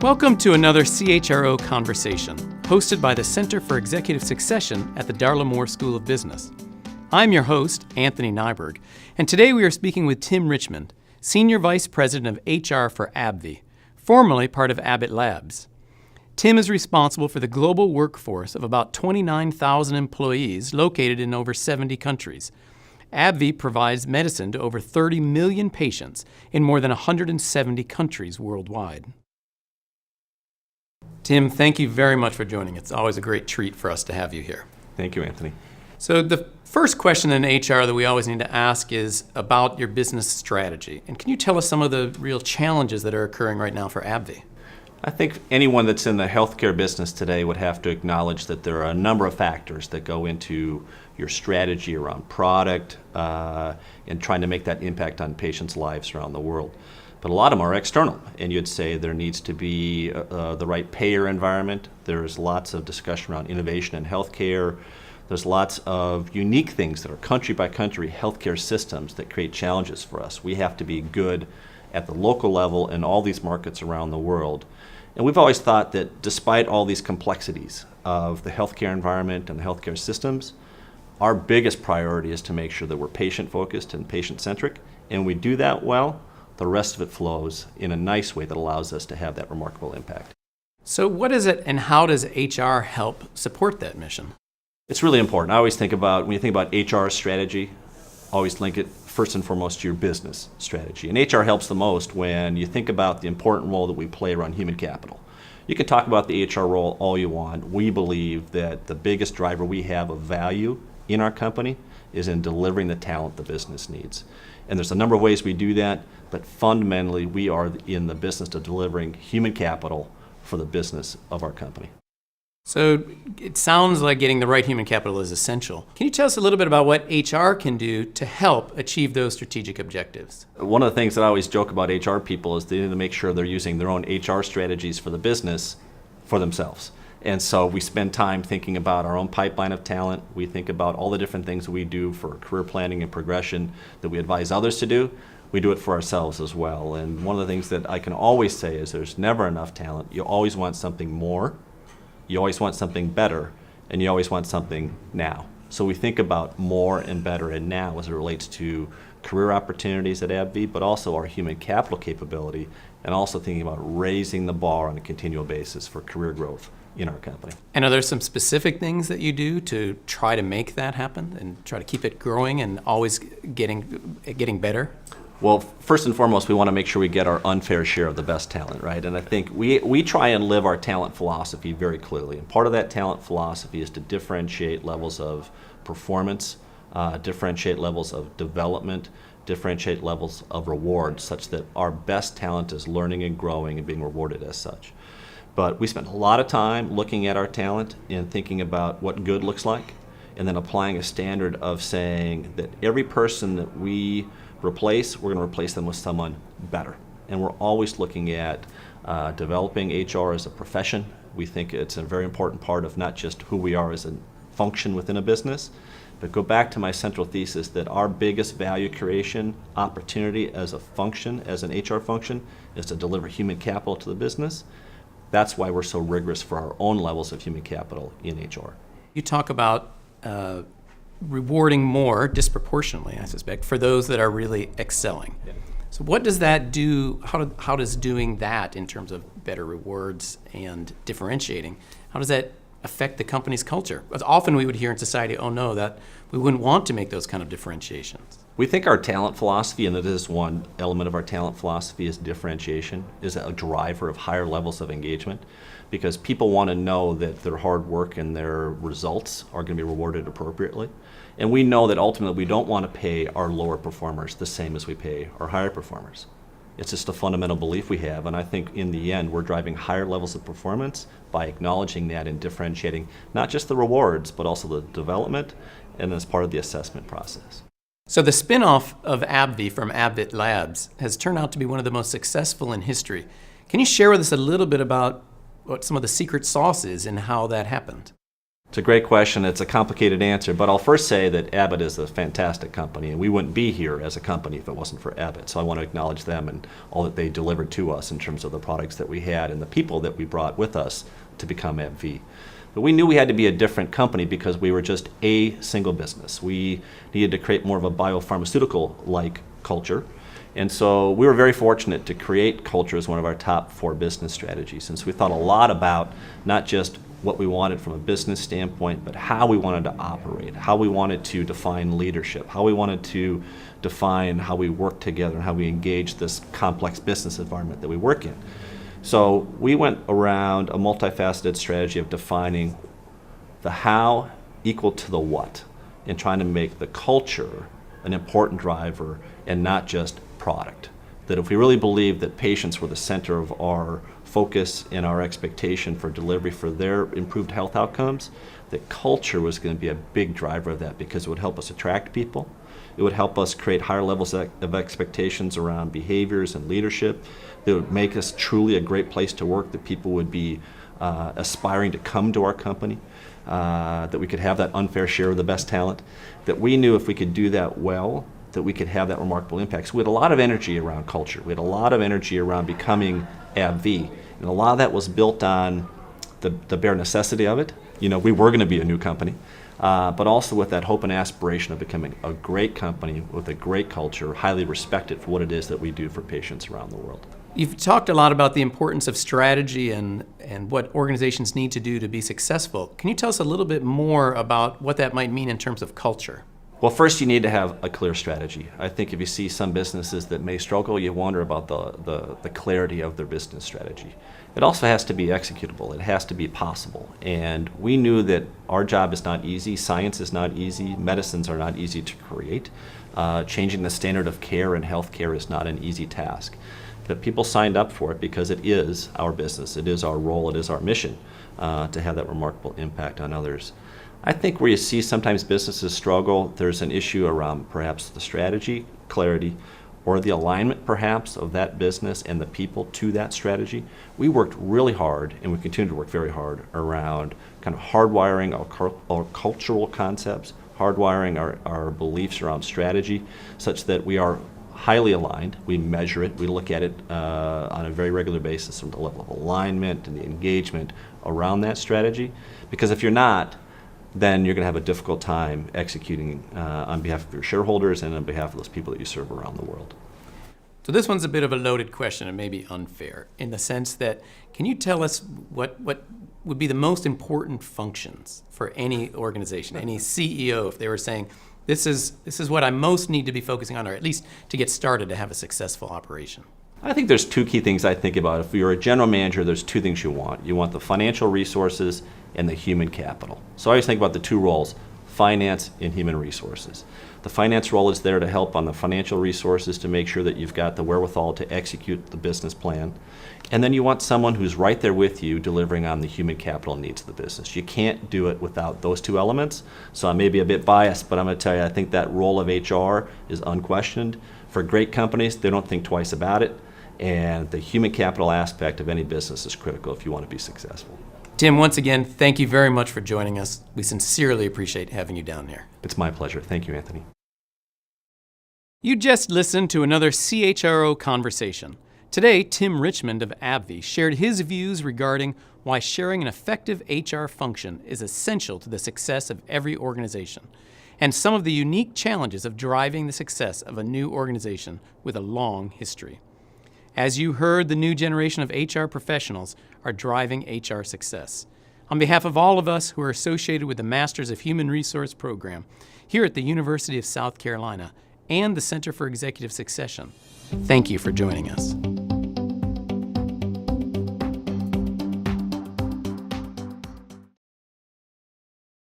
Welcome to another CHRO Conversation, hosted by the Center for Executive Succession at the Darla School of Business. I'm your host, Anthony Nyberg, and today we are speaking with Tim Richmond, Senior Vice President of HR for AbbVie, formerly part of Abbott Labs. Tim is responsible for the global workforce of about 29,000 employees located in over 70 countries. AbbVie provides medicine to over 30 million patients in more than 170 countries worldwide. Tim, thank you very much for joining. It's always a great treat for us to have you here. Thank you, Anthony. So the first question in HR that we always need to ask is about your business strategy. And can you tell us some of the real challenges that are occurring right now for AbbVie? I think anyone that's in the healthcare business today would have to acknowledge that there are a number of factors that go into your strategy around product and trying to make that impact on patients' lives around the world. But a lot of them are external, and you'd say there needs to be the right payer environment. There's lots of discussion around innovation in healthcare. There's lots of unique things that are country by country healthcare systems that create challenges for us. We have to be good at the local level in all these markets around the world. And we've always thought that despite all these complexities of the healthcare environment and the healthcare systems, our biggest priority is to make sure that we're patient-focused and patient-centric. And we do that well, the rest of it flows in a nice way that allows us to have that remarkable impact. So what is it and how does HR help support that mission? It's really important. I always think about, when you think about HR strategy, always link it first and foremost to your business strategy. And HR helps the most when you think about the important role that we play around human capital. You can talk about the HR role all you want. We believe that the biggest driver we have of value in our company is in delivering the talent the business needs. And there's a number of ways we do that, but fundamentally we are in the business of delivering human capital for the business of our company. So it sounds like getting the right human capital is essential. Can you tell us a little bit about what HR can do to help achieve those strategic objectives? One of the things that I always joke about HR people is they need to make sure they're using their own HR strategies for the business for themselves. And so we spend time thinking about our own pipeline of talent. We think about all the different things we do for career planning and progression that we advise others to do. We do it for ourselves as well. And one of the things that I can always say is there's never enough talent. You always want something more. You always want something better, and you always want something now. So we think about more and better and now as it relates to career opportunities at AbbVie, but also our human capital capability, and also thinking about raising the bar on a continual basis for career growth in our company. And are there some specific things that you do to try to make that happen and try to keep it growing and always getting better? Well, first and foremost, we want to make sure we get our unfair share of the best talent, right? And I think we try and live our talent philosophy very clearly. And part of that talent philosophy is to differentiate levels of performance, differentiate levels of development, differentiate levels of reward, such that our best talent is learning and growing and being rewarded as such. But we spend a lot of time looking at our talent and thinking about what good looks like, and then applying a standard of saying that every person that we replace, we're going to replace them with someone better. And we're always looking at developing HR as a profession. We think it's a very important part of not just who we are as a function within a business, but go back to my central thesis that our biggest value creation opportunity as a function, as an HR function, is to deliver human capital to the business. That's why we're so rigorous for our own levels of human capital in HR. You talk about rewarding more disproportionately, I suspect, for those that are really excelling. Yeah. So what does that do, how does doing that in terms of better rewards and differentiating, how does that affect the company's culture? Because often we would hear in society, oh no, that we wouldn't want to make those kind of differentiations. We think our talent philosophy, and that is one element of our talent philosophy, is differentiation, is a driver of higher levels of engagement, because people want to know that their hard work and their results are going to be rewarded appropriately. And we know that ultimately we don't want to pay our lower performers the same as we pay our higher performers. It's just a fundamental belief we have, and I think in the end we're driving higher levels of performance by acknowledging that and differentiating not just the rewards, but also the development and as part of the assessment process. So the spin-off of AbbVie from Abbott Labs has turned out to be one of the most successful in history. Can you share with us a little bit about what some of the secret sauce is and how that happened? It's a great question. It's a complicated answer, but I'll first say that Abbott is a fantastic company, and we wouldn't be here as a company if it wasn't for Abbott. So I want to acknowledge them and all that they delivered to us in terms of the products that we had and the people that we brought with us to become AbbVie. But we knew we had to be a different company because we were just a single business. We needed to create more of a biopharmaceutical-like culture. And so we were very fortunate to create culture as one of our top 4 business strategies. Since we thought a lot about not just what we wanted from a business standpoint, but how we wanted to operate, how we wanted to define leadership, how we wanted to define how we work together and how we engage this complex business environment that we work in. So we went around a multifaceted strategy of defining the how equal to the what and trying to make the culture an important driver and not just product. That if we really believed that patients were the center of our focus and our expectation for delivery for their improved health outcomes, that culture was going to be a big driver of that because it would help us attract people. It would help us create higher levels of expectations around behaviors and leadership. It would make us truly a great place to work, that people would be aspiring to come to our company, that we could have that unfair share of the best talent, that we knew if we could do that well, that we could have that remarkable impact. So we had a lot of energy around culture. We had a lot of energy around becoming AbbVie. And a lot of that was built on the bare necessity of it. You know, we were going to be a new company, but also with that hope and aspiration of becoming a great company with a great culture, highly respected for what it is that we do for patients around the world. You've talked a lot about the importance of strategy and what organizations need to do to be successful. Can you tell us a little bit more about what that might mean in terms of culture? Well, first you need to have a clear strategy. I think if you see some businesses that may struggle, you wonder about the clarity of their business strategy. It also has to be executable. It has to be possible. And we knew that our job is not easy. Science is not easy. Medicines are not easy to create. Changing the standard of care in healthcare is not an easy task. But people signed up for it because it is our business. It is our role. It is our mission to have that remarkable impact on others. I think where you see sometimes businesses struggle, there's an issue around perhaps the strategy, clarity, or the alignment perhaps of that business and the people to that strategy. We worked really hard, and we continue to work very hard around kind of hardwiring our cultural concepts, hardwiring our beliefs around strategy, such that we are highly aligned. We measure it. We look at it on a very regular basis from the level of alignment and the engagement around that strategy. Because if you're not, then you're going to have a difficult time executing on behalf of your shareholders and on behalf of those people that you serve around the world. So this one's a bit of a loaded question and maybe unfair in the sense that, can you tell us what would be the most important functions for any organization, any CEO, if they were saying, this is what I most need to be focusing on, or at least to get started to have a successful operation? I think there's 2 key things I think about. If you're a general manager, there's 2 things you want. You want the financial resources and the human capital. So I always think about the 2 roles, finance and human resources. The finance role is there to help on the financial resources to make sure that you've got the wherewithal to execute the business plan. And then you want someone who's right there with you delivering on the human capital needs of the business. You can't do it without those 2 elements. So I may be a bit biased, but I'm going to tell you, I think that role of HR is unquestioned. For great companies, they don't think twice about it. And the human capital aspect of any business is critical if you want to be successful. Tim, once again, thank you very much for joining us. We sincerely appreciate having you down here. It's my pleasure. Thank you, Anthony. You just listened to another CHRO conversation. Today, Tim Richmond of AbbVie shared his views regarding why sharing an effective HR function is essential to the success of every organization, and some of the unique challenges of driving the success of a new organization with a long history. As you heard, the new generation of HR professionals are driving HR success. On behalf of all of us who are associated with the Masters of Human Resource program here at the University of South Carolina and the Center for Executive Succession, thank you for joining us.